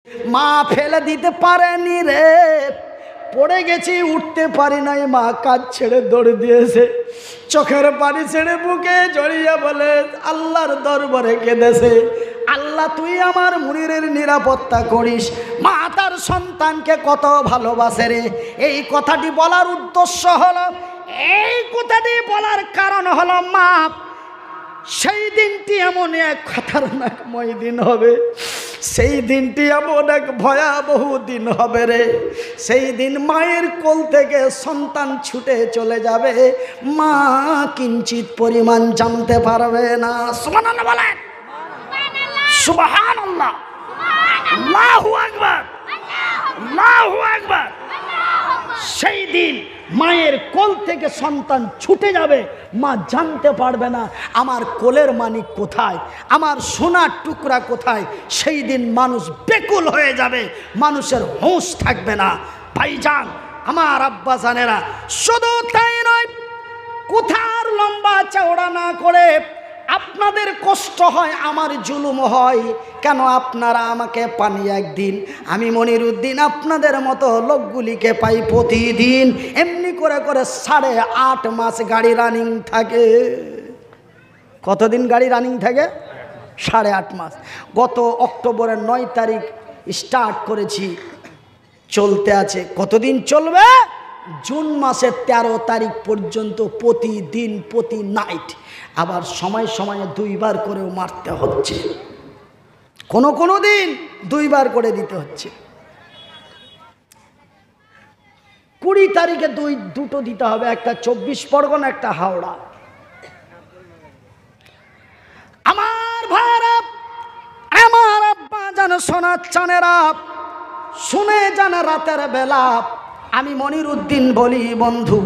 মা ফেলে দিতে পারেনি রে, পড়ে গেছি উঠতে পারি নাই, মা কাজ ছেড়ে দৌড় দিয়েছে, চোখের পানি ছেড়ে বুকে জড়িয়ে বলে আল্লাহর দরবারে কেঁদেছে, আল্লাহ তুই আমার মুনিরের নিরাপত্তা করিস। মা তার সন্তানকে কত ভালোবাসে রে। এই কথাটি বলার উদ্দেশ্য হলো, এই কথাটি বলার কারণ হলো মা সেই দিনটি এমন এক খতরনাকময় দিন হবে, সেই দিনটি এমন এক ভয়াবহ দিন হবে রে। সেই দিন মায়ের কোল থেকে সন্তান ছুটে চলে যাবে, মা কিঞ্চিত পরিমাণ জানতে পারবে না। সুবহানাল্লাহ বলেন, সুবহানাল্লাহ, আল্লাহু আকবার, আল্লাহু আকবার। সেই দিন মায়ের কোল থেকে সন্তান ছুটে যাবে, মা জানতে পারবে না আমার কোলের মানিক কোথায়, আমার সোনার টুকরা কোথায়। সেই দিন মানুষ বেকুল হয়ে যাবে, মানুষের হুঁশ থাকবে না। ভাইজান, আমার আব্বা জানেরা, শুধু তাই নয়, কোথার লম্বা চওড়া না করে আপনাদের কষ্ট হয়, আমার জুলুম হয় কেন? আপনারা আমাকে পানি একদিন, আমি মনিরুদ্দিন আপনাদের মতো লোকগুলিকে পাই প্রতিদিন। এমনি করে করে 8.5 মাস গাড়ি রানিং থাকে। কতদিন গাড়ি রানিং থাকে? 8.5 মাস। গত অক্টোবরের 9 তারিখ স্টার্ট করেছি, চলতে আছে। কতদিন চলবে? জুন মাসের 13 তারিখ পর্যন্ত প্রতিদিন, প্রতি নাইট। আবার সময় সময়ে 2 বার করেও মারতে হচ্ছে, কোনো দিন 2 বার করে দিতে হচ্ছে। 20 তারিখে দুটো দিতে হবে, একটা 24 পরগনা, একটা হাওড়া। আমার ভাইরা, আমার আব্বা জানো, সোনার চানেরা, শুনে জানা রাতের বেলা আমি মনিরুদ্দিন বলি, বন্ধু,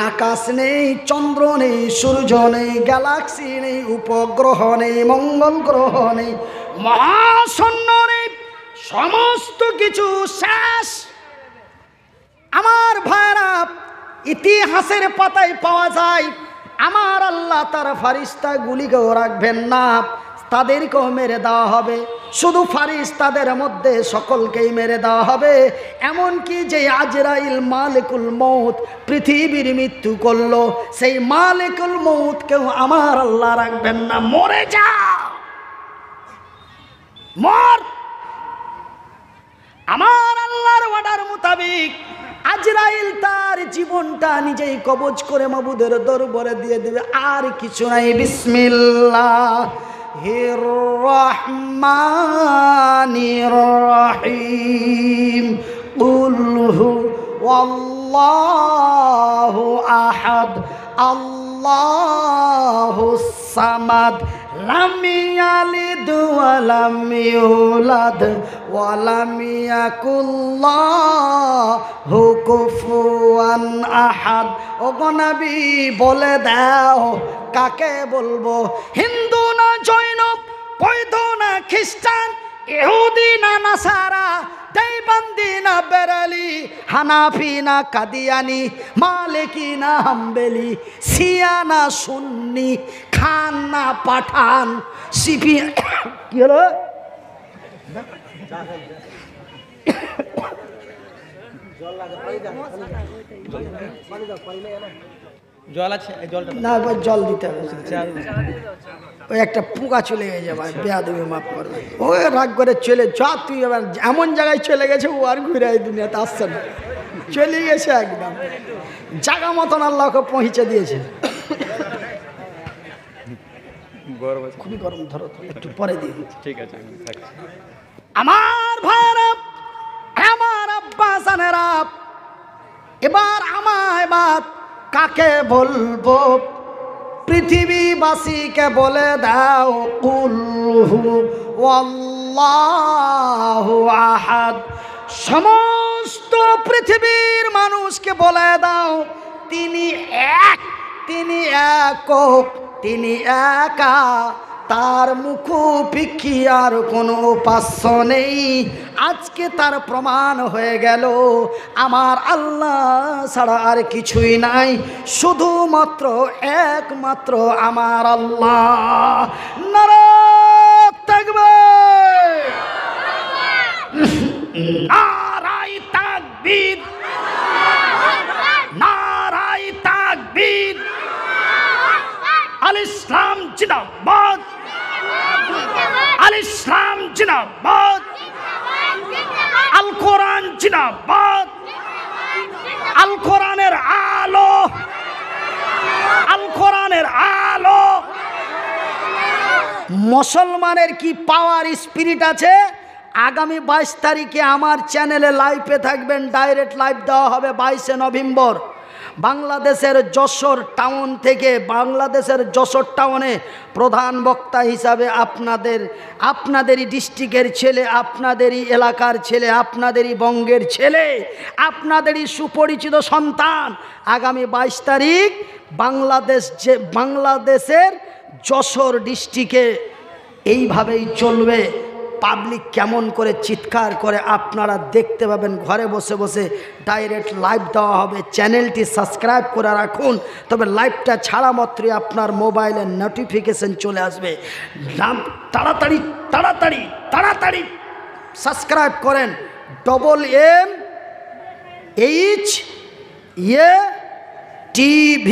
আকাশ নেই, চন্দ্র নেই, সূর্য নেই, গ্যালাক্সি নেই, উপগ্রহ নেই, মঙ্গল গ্রহ নেই, মহাশূন্য নেই, সমস্ত কিছু শেষ। আমার ভাইরা, ইতিহাসের পাতায় পাওয়া যায় আমার আল্লাহ তার ফারিস্তা গুলিকেও রাখবেন না, তাদেরকেও মেরে দেওয়া হবে। শুধু ফারিস্তাদের মধ্যে সকলকেই মেরে দেওয়া হবে। এমনকি যে আজরাইল মালিকুল মৌত পৃথিবীর মৃত্যু করলো, সেই মালিকুল মৌতকেও আমার আল্লাহ রাখবেন না। মরে যা, মর। আমার আল্লাহর অর্ডার মোতাবেক আজরাইল তার জীবনটা নিজেই কবজ করে মাবুদের দরবারে দিয়ে দেবে, আর কিছু নাই। বিসমিল্লাহির রহমানির রহিম। কুল হুয়াল্লাহু আহাদ, আল্লাহুস সামাদ, লাম ইয়ালিদ ওয়া লাম ইউলাদ ওয়া লাম ইয়াকুল লাহু কুফুয়ান আহাদ। ওগো নবী, বলে দাও কাকে বলবো? হিন্দু না জৈন, বৌদ্ধ না খ্রিস্টান, ইহুদি না নাসারা, দেওবন্দি না বেরেলি, হানাফি না কাদিয়ানি, মালিকি না হাম্বেলি, শিয়া না সুন্নি, খান না পাঠান, সিপি। কি হলো? জল আছে? না, জল দিতে হবে। ওই একটা পোকা চলে গেছে ভাই, বেয়াদবি মাফ করবে। ওই রাগ করে চলে যা, তুই এবার এমন জায়গায় চলে গেছে, ও আর ঘুরে এই দুনিয়াতে আসছে না, চলে গেছে একদম জায়গা মতন আল্লাহকে পৌঁছে দিয়েছে। খুবই গরম, ধরো একটু পরে দিয়ে। ঠিক আছে। আমার ভাইরা, আমার আব্বা জানেরা, এবার আমায় বাপ কাকে বলবো? পৃথিবীবাসীকে বলে দাও, কুল হুয়াল্লাহু আহাদ। সমস্ত পৃথিবীর মানুষকে বলে দাও, তিনি এক, তিনি একক, তিনি একা, তার মুখোপেক্ষী আর কোনো উপাস্য নেই। আজকে তার প্রমাণ হয়ে গেল আমার আল্লাহ ছাড়া আর কিছুই নাই, শুধুমাত্র একমাত্র আমার আল্লাহ। নারে তাকবীর। নারাই তাকবীর, নারাই তাকবীর। আল ইসলাম জিন্দাবাদ, আল ইসলাম জিন্দাবাদ, আল কোরআন জিন্দাবাদ, আল কোরআনের আলো, আল কোরআনের আলো। মুসলমানের কি পাওয়ার স্পিরিট আছে। আগামী 22 তারিখে আমার চ্যানেলে লাইভে থাকবেন, ডাইরেক্ট লাইভ দেওয়া হবে 22শে নভেম্বর। বাংলাদেশের যশোর টাউন থেকে, বাংলাদেশের যশোর টাউনে প্রধান বক্তা হিসাবে আপনাদেরই ডিস্ট্রিক্টের ছেলে, আপনাদেরই এলাকার ছেলে, আপনাদেরই বঙ্গের ছেলে, আপনাদেরই সুপরিচিত সন্তান। আগামী 22 তারিখ বাংলাদেশের যশোর ডিস্ট্রিক্টে এইভাবেই চলবে। পাবলিক কেমন করে চিৎকার করে আপনারা দেখতে পাবেন। ঘরে বসে বসে ডাইরেক্ট লাইভ দেওয়া হবে। চ্যানেলটি সাবস্ক্রাইব করে রাখুন, তবে লাইভটা ছাড়া মাত্রই আপনার মোবাইলে নোটিফিকেশন চলে আসবে। তাড়াতাড়ি তাড়াতাড়ি তাড়াতাড়ি সাবস্ক্রাইব করেন। MMHATV,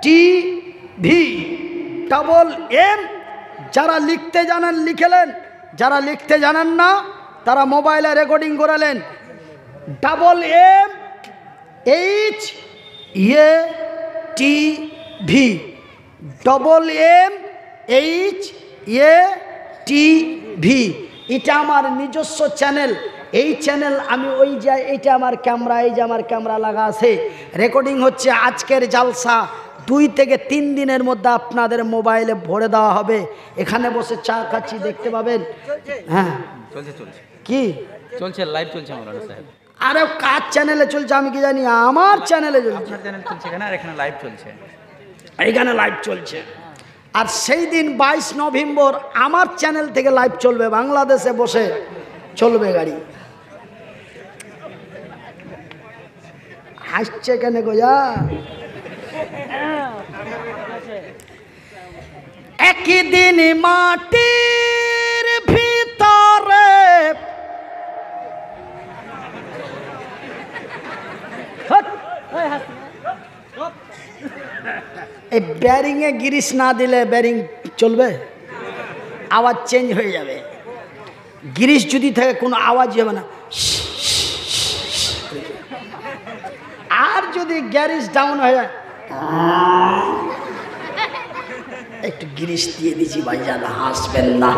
MMHATV, MM। যারা লিখতে জানেন লিখলেন, যারা লিখতে জানেন না তারা মোবাইলে রেকর্ডিং করালেন। MMHATV, MMHATV। এটা আমার নিজস্ব চ্যানেল। এই চ্যানেল আমি ওই যাই, এইটা আমার ক্যামেরা, এই যে আমার ক্যামেরা লাগা আছে, রেকর্ডিং হচ্ছে। আজকের জালসা 2 থেকে 3 দিনের মধ্যে আপনাদের মোবাইলে ভরে দেওয়া হবে। এখানে বসে চা খাচ্ছি, দেখতে পাবেন। হ্যাঁ চলছে চলছে কি চলছে, লাইভ চলছে মাওলানা সাহেব। আরে কার চ্যানেলে চলছে আমি কি জানি, আমার চ্যানেলে চলছে। আপনার চ্যানেল চলছে এখানে, আর এখানে লাইভ চলছে, এইখানে লাইভ চলছে। আর সেই দিন 22 নভেম্বর আমার চ্যানেল থেকে লাইভ চলবে, বাংলাদেশে বসে চলবে গাড়ি। হাসছে কেন গো যা? একদিন মাটির ভিতরে এই ব্যারিং এ গিরিশ না দিলে ব্যারিং চলবে, আওয়াজ চেঞ্জ হয়ে যাবে। গিরিশ যদি থাকে কোনো আওয়াজই হবে না। আর যদি গ্যারিজ ডাউন হয়ে যায়, একটু গিরিশ দিয়ে দিছি ভাইজান, হাসবেন না।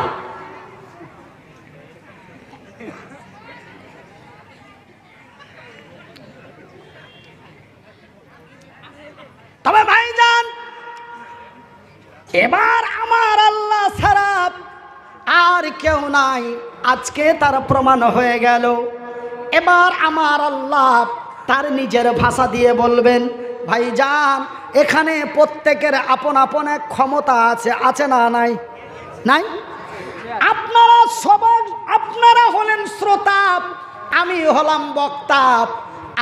তবে ভাইজান এবার আমার আল্লাহ ছাড়া আর কেউ নাই, আজকে তার প্রমাণ হয়ে গেল। এবার আমার আল্লাহ তার নিজের ভাষা দিয়ে বলবেন, ভাইজান এখানে প্রত্যেকের আপন আপন এক ক্ষমতা আছে, আছে না নাই? নাই? আপনারা সবাই, আপনারা হলেন শ্রোতা, আমি হলাম বক্তা।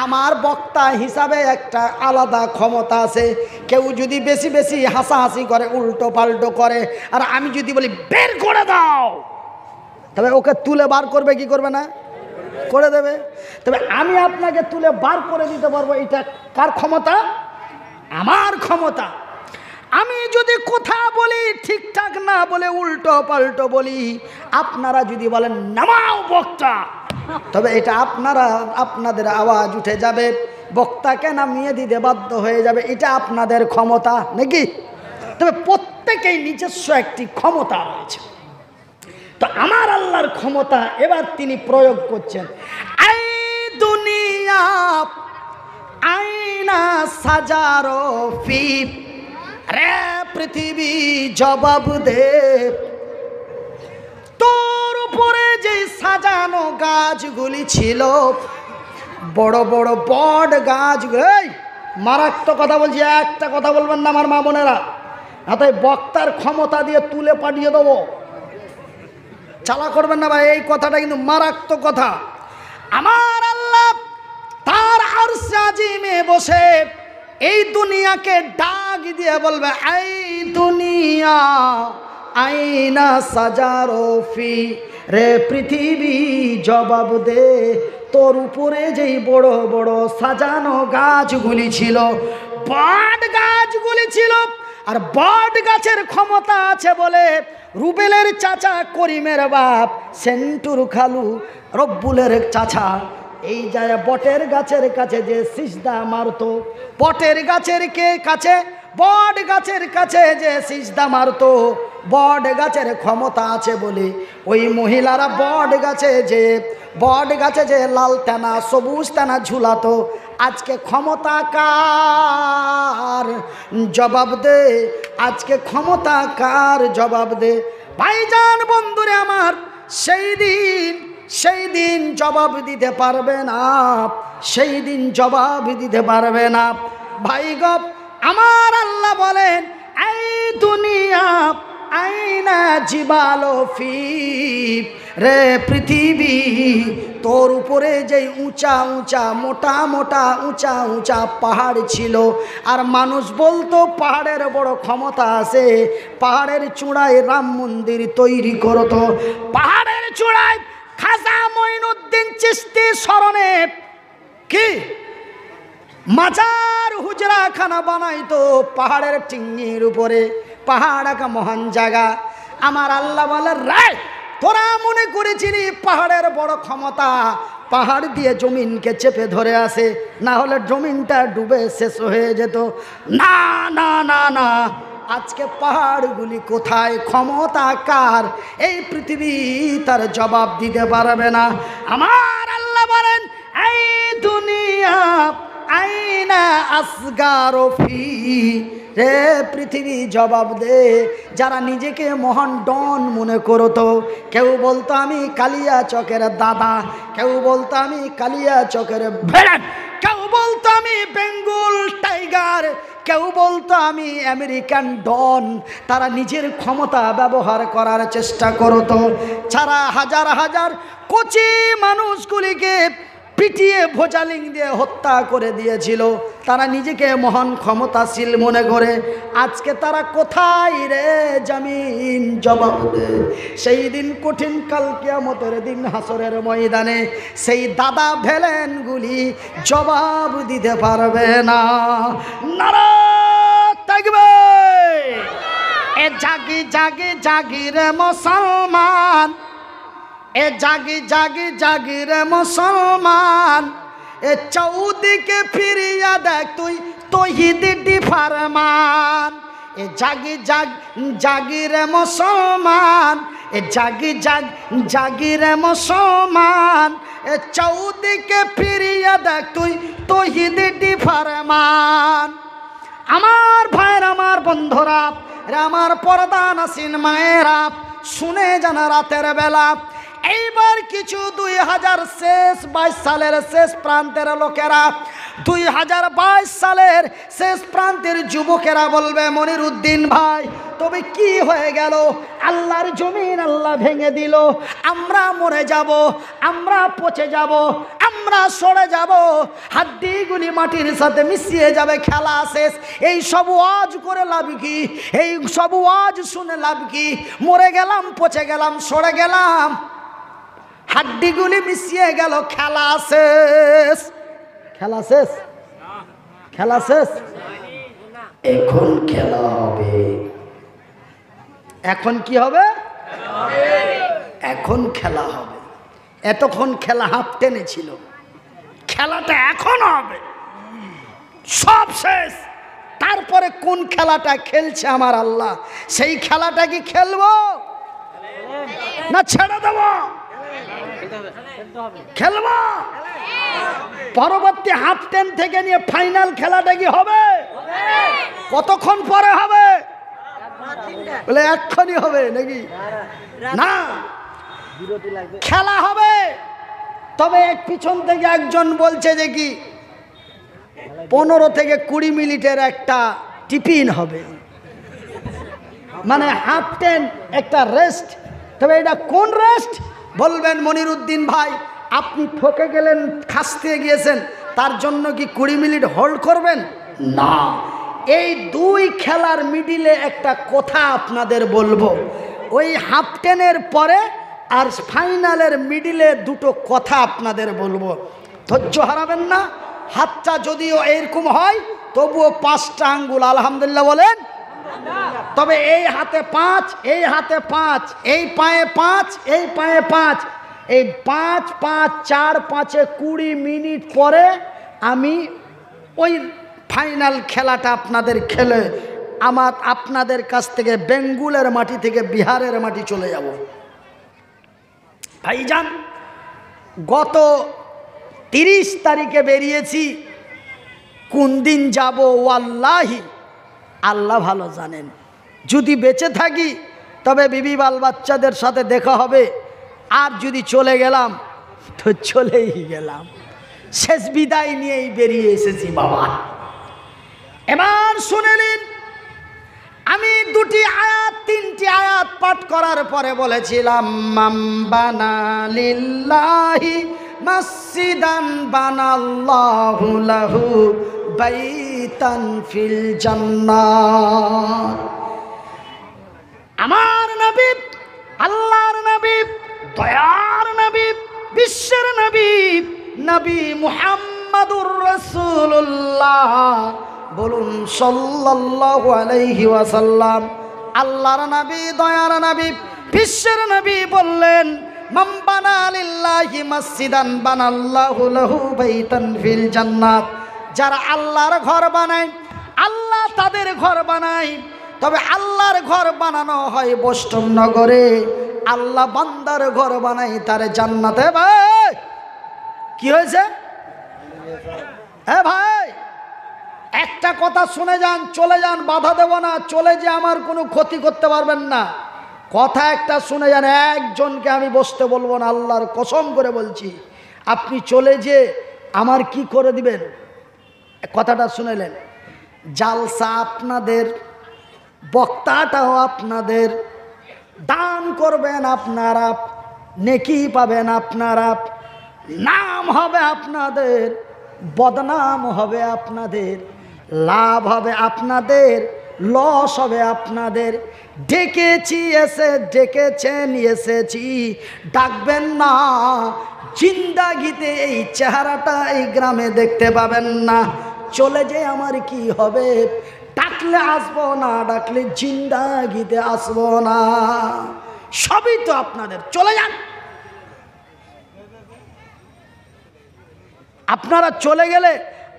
আমার বক্তা হিসাবে একটা আলাদা ক্ষমতা আছে। কেউ যদি বেশি বেশি হাসাহাসি করে, উল্টো পাল্টো করে, আর আমি যদি বলি বের করে দাও, তবে ওকে তুলে বার করবে কি করবে না? করে দেবে। তবে আমি আপনাকে তুলে বার করে দিতে পারবো, এটা কার ক্ষমতা? আমার ক্ষমতা। আমি যদি কথা বলি ঠিকঠাক না বলে উল্টো পাল্টো বলি, আপনারা যদি বলেন নামাও বক্তা, তবে এটা আপনাদের আওয়াজ উঠে যাবে, বক্তাকে নামিয়ে দিতে বাধ্য হয়ে যাবে। এটা আপনাদের ক্ষমতা নাকি? তবে প্রত্যেকেই নিজস্ব একটি ক্ষমতা রয়েছে। তো আমার আল্লাহর ক্ষমতা এবার তিনি প্রয়োগ করছেন। আই দুনিয়া আইনা সাজারো ফিপ, রে পৃথিবী জবাব দে, তোর উপরে যে সাজানো গাছগুলি ছিল, বড় বড় বট গাছগুলো, মারাত্মক কথা বলছি, একটা কথা বলবেন না আমার মা বোনেরা, না তো বক্তার ক্ষমতা দিয়ে তুলে পাঠিয়ে দেবো। চালা করবেন না ভাই, এই কথাটা কিন্তু মারাত্মক কথা। আমার আল্লাহ তার আরশে আজিমে বসে এই দুনিয়াকে ডাক দিয়ে বলবে, এই দুনিয়া আইনা সাজারফি রে পৃথিবী জবাব দে, তোর উপরে যেই বড় বড় সাজানো গাছগুলি ছিল, বট গাছগুলি ছিল, আর বট গাছের ক্ষমতা আছে বলে রুবেলের চাচা করিমের বাপ সেন্টুর খালু রব্বুলের চাচা এই যায় বটের গাছের কাছে যে সিজদা মারতো, বটের গাছের কে কাছে, বট গাছের কাছে যে সিজদা মারতো, বট গাছের ক্ষমতা আছে বলে ওই মহিলারা বট গাছে যে লাল তেনা সবুজ তেনা ঝুলাতো। আজকে ক্ষমতা কার? জবাব দে, আজকে ক্ষমতা কার? জবাব দে। ভাইজান বন্ধুরে আমার, সেই দিন জবাব দিতে পারবে না, সেই দিন জবাব দিতে পারবে না। ভাই গপ আমার আল্লাহ বলেন, এই দুনিয়া আইনা জিবালো ফি রে পৃথিবী, তোর উপরে যেই উঁচা উঁচা মোটা মোটা উঁচা উঁচা পাহাড় ছিল, আর মানুষ বলতো পাহাড়ের বড় ক্ষমতা আছে, পাহাড়ের চূড়ায় রাম মন্দির তৈরি করতো, পাহাড়ের চূড়ায় খাজা মঈনুদ্দিন চিশতি স্মরণে কি মাজার হুজরা খানা বানাইতো পাহাড়ের টিঙ্গির উপরে। পাহাড় একটা মহান জায়গা। আমার আল্লাহ বলে, রায় তোরা মনে করেছিলি পাহাড়ের বড় ক্ষমতা, পাহাড় দিয়ে জমিনকে চেপে ধরে আসে, না হলে জমিনটা ডুবে শেষ হয়ে যেত। না না না না, আজকে পাহাড়গুলি কোথায়? ক্ষমতা কার? এই পৃথিবী তার জবাব দিতে পারবে না। আমার আল্লাহ বলেন, এই দুনিয়া আইনা আসগারফি রে পৃথিবী জবাব দে। যারা নিজেকে মহান ডন মনে করতো, কেউ বলতো আমি কালিয়া চকের দাদা, কেউ বলতো আমি কালিয়া চকের ভেড়াট, কেউ বলতো আমি বেঙ্গল টাইগার, কেউ বলতো আমি আমেরিকান ডন। তারা নিজের ক্ষমতা ব্যবহার করার চেষ্টা করতো। ছাড়া হাজার হাজার কচি মানুষগুলিকে পিটিয়ে ভোজালিং দিয়ে হত্যা করে দিয়েছিল। তারা নিজেকে মহান ক্ষমতাশীল মনে করে। আজকে তারা কোথায় রে জামিন? জবাব দে। সেই দিন কঠিন কাল কিয়ামতের দিন হাসরের ময়দানে সেই দাদা ভেলেনগুলি জবাব দিতে পারবে না। নারা তাকবীর! এ জাগি জাগি জাগি রে মুসলমান, এ জাগি জাগি জাগি রে মুসলমান, এ চৌদিকে ফিরিয়া দেখ তুই তৌহিদি ফরমান। এ জাগি জাগ জাগি রে মুসলমান, এ জাগি জাগ জাগি রে মুসলমান, এ চৌদিকে ফিরিয়া দেখ তুই তৌহিদি ফরমান। আমার ভাইয়ের, আমার বন্ধুরা, আমার পর্দা নাসিন মায়েরা, শুনে জানা রাতের বেলা এইবার কিছু 2022 সালের শেষ প্রান্তের লোকেরা, 2022 সালের শেষ প্রান্তের যুবকেরা বলবে, মনিরুদ্দিন ভাই তবে কি হয়ে গেল? আল্লাহর জমিন আল্লাহ ভেঙে দিল, আমরা মরে যাব, আমরা পচে যাব, আমরা সরে যাব, হাড্ডিগুলি মাটির সাথে মিশিয়ে যাবে, খেলা শেষ। এই সব ওয়াজ করে লাভ কি? এই সব ওয়াজ শুনে লাভ কি? মরে গেলাম, পচে গেলাম, সরে গেলাম, হাড্ডিগুলি মিশিয়ে গেল, খেলা শেষ। খেলা শেষ, খেলা শেষ। এখন খেলা হবে। এখন কি হবে? এখন খেলা হবে। এতক্ষণ খেলা হাফ টেনেছিল, খেলাটা এখন হবে, সব শেষ। তারপরে কোন খেলাটা খেলছে আমার আল্লাহ, সেই খেলাটা কি খেলবো না ছেড়ে দেব? খেলবো। পরবর্তী হাফ টাইম থেকে নিয়ে ফাইনাল খেলাটা কি হবে? কতক্ষণ পরে হবে? বলে এক্ষুনি হবে নাকি? না, খেলা হবে। তবে পিছন থেকে একজন বলছে যে কি 15 থেকে 20 মিনিটের একটা টিফিন হবে, মানে হাফ টাইম একটা রেস্ট। তবে এটা কোন রেস্ট? বলবেন মনিরুদ্দিন ভাই আপনি ঠকে গেলেন, খাসতে গিয়েছেন, তার জন্য কি 20 মিনিট হোল্ড করবেন? না, এই দুই খেলার মিডিলে একটা কথা আপনাদের বলবো, ওই হাফ টেনের পরে আর ফাইনালের মিডিলে দুটো কথা আপনাদের বলবো, ধৈর্য হারাবেন না। হাতটা যদিও এরকম হয় তবুও 5টা আঙ্গুল আলহামদুলিল্লাহ বলেন। তবে এই হাতে 5, এই হাতে 5, এই পায়ে 5, এই পায়ে 5, এই 5 5 4 5-এ 20 মিনিট পরে আমি ওই ফাইনাল খেলাটা আপনাদের খেলে আপনাদের কাছ থেকে বেঙ্গুলের মাটি থেকে বিহারের মাটি চলে যাব। ভাইজান, গত 30 তারিখে বেরিয়েছি, কোন দিন যাব ওয়াল্লাহি আল্লাহ ভালো জানেন। যদি বেঁচে থাকি তবে বিবি বাল বাচ্চাদের সাথে দেখা হবে, আর যদি চলে গেলাম তো চলেই গেলাম, শেষ বিদায় নিয়েই বেরিয়ে এসেছি বাবা। এবার শুনে নিন, আমি 2টি আয়াত 3টি আয়াত পাঠ করার পরে বলেছিলাম, মান বানা লিল্লাহি মসজিদান বানাল্লাহু লাহু বাইতান ফিল জান্নাত। আমার নবী, আল্লাহর নবী, দয়ার নবী, বিশ্বের নবী, নবী মুহাম্মাদুর রাসূলুল্লাহ বলুন সাল্লাল্লাহু আলাইহি ওয়াসাল্লাম, আল্লাহর নবী, দয়ার নবী, বিশ্বের নবী বললেন, মান বানা লিল্লাহি মসজিদান বানাল্লাহু লাহু বাইতান ফিল জান্নাত। যারা আল্লাহর ঘর বানায়, আল্লাহ তাদের ঘর বানায়। তবে আল্লাহর ঘর বানানো হয় বৈষ্ণব নগরে, আল্লাহ বান্দার ঘর বানায় তার জান্নাতে। ভাই কি হয়েছে? হ্যাঁ ভাই, একটা কথা শুনে যান, চলে যান, বাধা দেব না, চলে যে আমার কোনো ক্ষতি করতে পারবেন না। কথা একটা শুনে যান, একজনকে আমি বসতে বলবো না, আল্লাহর কসম করে বলছি। আপনি চলে যে আমার কি করে দিবেন, কথাটা শুনেলেন। জালসা আপনাদের, বক্তাটাও আপনাদের, দান করবেন আপনারা, নেকি পাবেন আপনারা, নাম হবে আপনাদের, বদনাম হবে আপনাদের, লাভ হবে আপনাদের, লস হবে আপনাদের। ডেকেছি এসে, ডেকেছেন এসেছি, ডাকবেন না। জিন্দাগিতে এই চেহারাটা এই গ্রামে দেখতে পাবেন না। চলে যে আমার কি হবে, ডাকলে আসবো না, ডাকলে জিন্দাগিতে আসবো না। সবই তো আপনাদের, চলে যান। আপনারা চলে গেলে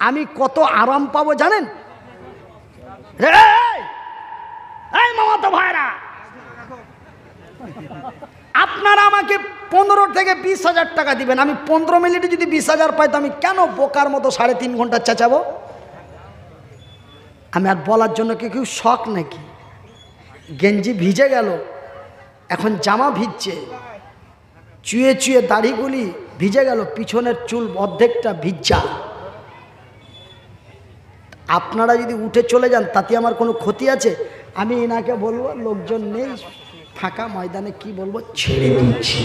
আমি কত আরাম পাবো জানেন? এই মামাতো ভাইরা, আপনারা আমাকে 15 থেকে 20,000 টাকা দিবেন। আমি 15 মিনিটে যদি 20,000 পাই তো আমি কেন বোকার মতো 3.5 ঘন্টা চেঁচাবো? আমি আর বলার জন্য কি কেউ শখ নাকি? গেঞ্জি ভিজে গেল, এখন জামা ভিজছে, চুয়ে চুয়ে দাড়িগুলি ভিজে গেল, পিছনের চুল অর্ধেকটা ভিজা। আপনারা যদি উঠে চলে যান তাতে আমার কোনো ক্ষতি আছে? আমি এনাকে বলবো, লোকজন নেই, ফাঁকা ময়দানে কি বলবো, ছেড়ে দিচ্ছি।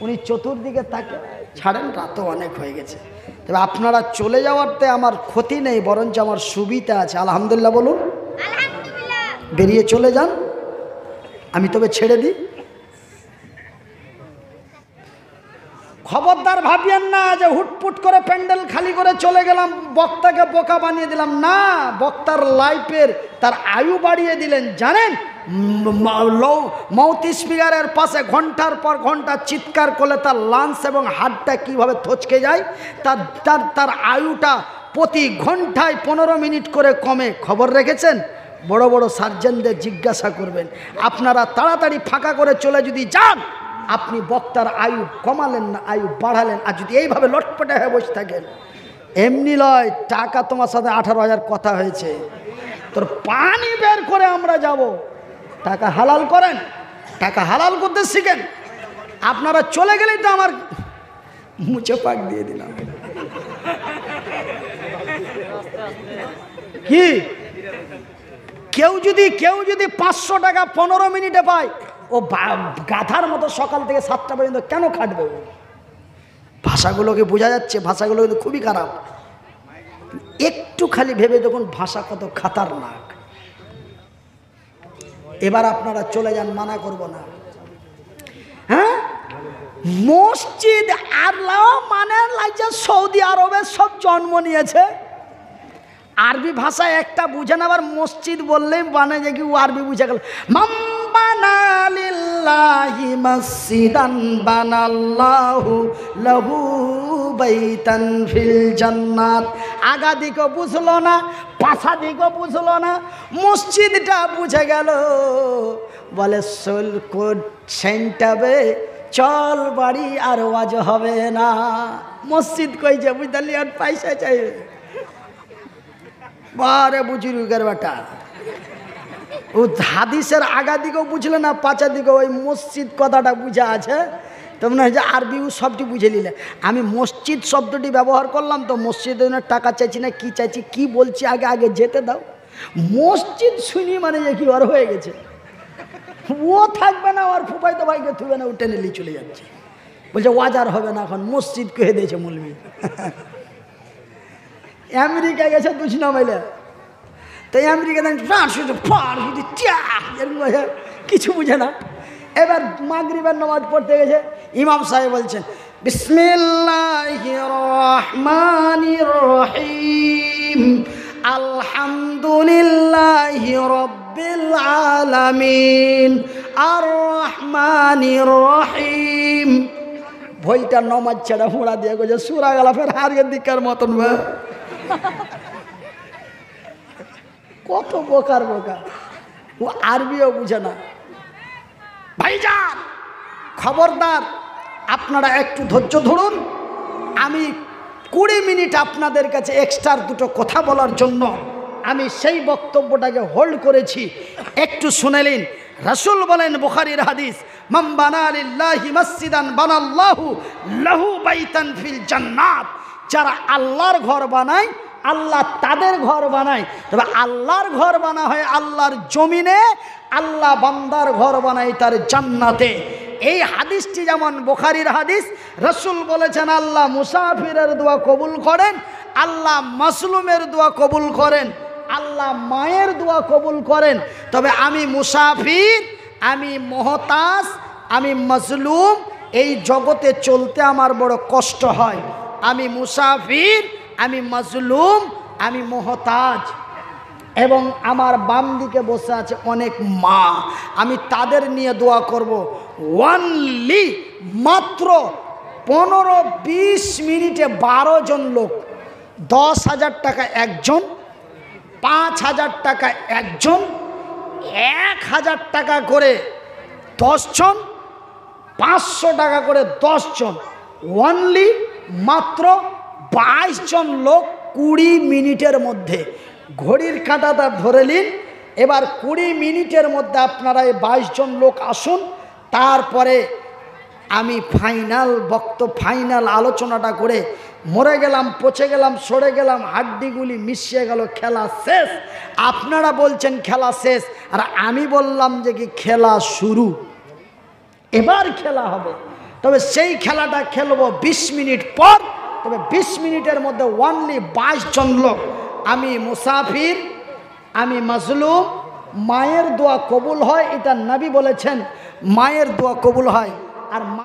উনি চতুর্দিকে তাকে ছাড়েন, রাতও অনেক হয়ে গেছে। তবে আপনারা চলে যাওয়ারতে আমার ক্ষতি নেই, বরঞ্চ আমার সুবিধা আছে। আলহামদুলিল্লাহ বলুন। বেরিয়ে চলে যান, আমি তবে ছেড়ে দিই। খবরদার ভাবিয়েন না যে হুটপুট করে প্যান্ডেল খালি করে চলে গেলাম, বক্তাকে বোকা বানিয়ে দিলাম। না, বক্তার লাইফের তার আয়ু বাড়িয়ে দিলেন। জানেন, মাউথ স্পিকারের পাশে ঘন্টার পর ঘন্টা চিৎকার করলে তার লাংস এবং হার্টটা কীভাবে থচকে যায়, তার আয়ুটা প্রতি ঘন্টায় 15 মিনিট করে কমে। খবর রেখেছেন? বড় বড় সার্জেনদের জিজ্ঞাসা করবেন। আপনারা তাড়াতাড়ি ফাঁকা করে চলে যদি যান, আপনি বক্তার আয়ু কমালেন না, আয়ু বাড়ালেন। আর যদি এইভাবে লটপটে হয়ে বসে থাকেন, এমনি লয়, টাকা তোমার সাথে 18,000 কথা হয়েছে, তোর পানি বের করে আমরা যাব। টাকা হালাল করেন, টাকা হালাল করতে শিখেন। আপনারা চলে গেলেই তো আমার মুছে পাক দিয়ে দিলাম। কি কেউ যদি 500 টাকা 15 মিনিটে পায়, ও গাধার মতো সকাল থেকে 7টা পর্যন্ত কেন খাটবে? ভাষাগুলোকে বোঝা যাচ্ছে, ভাষাগুলো কিন্তু খুবই খারাপ। একটু খালি ভেবে দেখুন ভাষা কত খাতারনাক। এবার আপনারা চলে যান, মানা করব না। হ্যাঁ, মসজিদ আল্লাহ মানে লাগছে সৌদি আরবে সব জন্ম নিয়েছে। আরবি ভাষা একটা বুঝে না, আবার মসজিদ বললেই মানে যে কি ও আরবি বুঝে গেল। মাম্বানা লিল্লাহি মসজিদান বানাল্লাহু লাহু বাইতান ফিল জান্নাত। আগা দিকও বুঝলো না, পাছা দিকও বুঝলো না, মসজিদটা বুঝে গেল। বলে সোল কোড সেন্টাবে চল বাড়ি, আর ওয়াজ হবে না। মসজিদ কইছে বুঝলি, আর পয়সা চাইবে। বারে বুজুর্গের বেটা, ও হাদিসের আগা দিকেও বুঝলে না, পাঁচা দিকে ওই মসজিদ কথাটা বুঝা আছে। তো মনে হয় যে আরবিও সবটি বুঝে নিলে। আমি মসজিদ শব্দটি ব্যবহার করলাম তো, মসজিদের জন্য টাকা চাইছি না কি চাইছি, কি বলছি আগে আগে যেতে দাও। মসজিদ শুনি মানে যে কি ওর হয়ে গেছে, ও থাকবে না, ওর ফুফাই তো ভাইকে থুবে না, ও টেনে নিয়ে চলে যাচ্ছে। বলছে ওয়াজার হবে না, এখন মসজিদ কহে দিয়েছে মৌলবি। আমেরিকা গেছে 2 মাইলে, তো আমেরিকা কিছু বুঝে না। এবার মাগরিবের নামাজ পড়তে গেছে, ইমাম সাহেব বলছেন বিসমিল্লাহির রহমানির রহিম আলহামদুলিল্লাহি রাব্বিল আলামিন আর রহমানির রহিম। ভইটা নমাজ ছেড়া হুড়া দিয়ে গেছে, সুরা গেলা ফের হারিয়ে দিকার মতন। কত বোকার বোকা, ও আরবিও বুঝে না। ভাইজান খবরদার, আপনারা একটু ধৈর্য ধরুন। আমি 20 মিনিট আপনাদের কাছে এক্সট্রা দুটো কথা বলার জন্য আমি সেই বক্তব্যটাকে হোল্ড করেছি, একটু শুনে নিন। রাসূল বলেন, বুখারীর হাদিস, মান বানা লিল্লাহি মসজিদান বানাল্লাহু লাহু বাইতান ফিল জান্নাত। যারা আল্লাহর ঘর বানায়, আল্লাহ তাদের ঘর বানায়। তবে আল্লাহর ঘর বানা হয় আল্লাহর জমিনে, আল্লাহ বান্দার ঘর বানায় তার জান্নাতে। এই হাদিসটি যেমন বুখারীর হাদিস, রাসূল বলেছেন আল্লাহ মুসাফিরের দোয়া কবুল করেন, আল্লাহ মাসলুমের দোয়া কবুল করেন, আল্লাহ মায়ের দোয়া কবুল করেন। তবে আমি মুসাফির, আমি মুহতাজ, আমি মাজলুম, এই জগতে চলতে আমার বড় কষ্ট হয়। আমি মুসাফির, আমি মাজলুম, আমি মুহতাজ, এবং আমার বাম দিকে বসে আছে অনেক মা। আমি তাদের নিয়ে দোয়া করব। ওয়ানলি মাত্র 15-20 মিনিটে 12 জন লোক, 10,000 টাকা একজন, 5,000 টাকা একজন, 1,000 টাকা করে 10 জন, 500 টাকা করে 10 জন, ওয়ানলি মাত্র 22 জন লোক 20 মিনিটের মধ্যে। ঘড়ির কাঁটাটা ধরে নিন। এবার 20 মিনিটের মধ্যে আপনারা এই 22 জন লোক আসুন। তারপরে আমি ফাইনাল আলোচনাটা করে মরে গেলাম, পচে গেলাম, সরে গেলাম, হাড্ডিগুলি মিশিয়ে গেল, খেলা শেষ। আপনারা বলছেন খেলা শেষ, আর আমি বললাম যে কি খেলা শুরু, এবার খেলা হবে। তবে সেই খেলাটা খেলবো 20 মিনিট পর। তবে 20 মিনিটের মধ্যে ওয়ানলি 22 জন লোক। আমি মুসাফির, আমি মাজলুম, মায়ের দোয়া কবুল হয়, এটা নবী বলেছেন, মায়ের দোয়া কবুল হয়। আর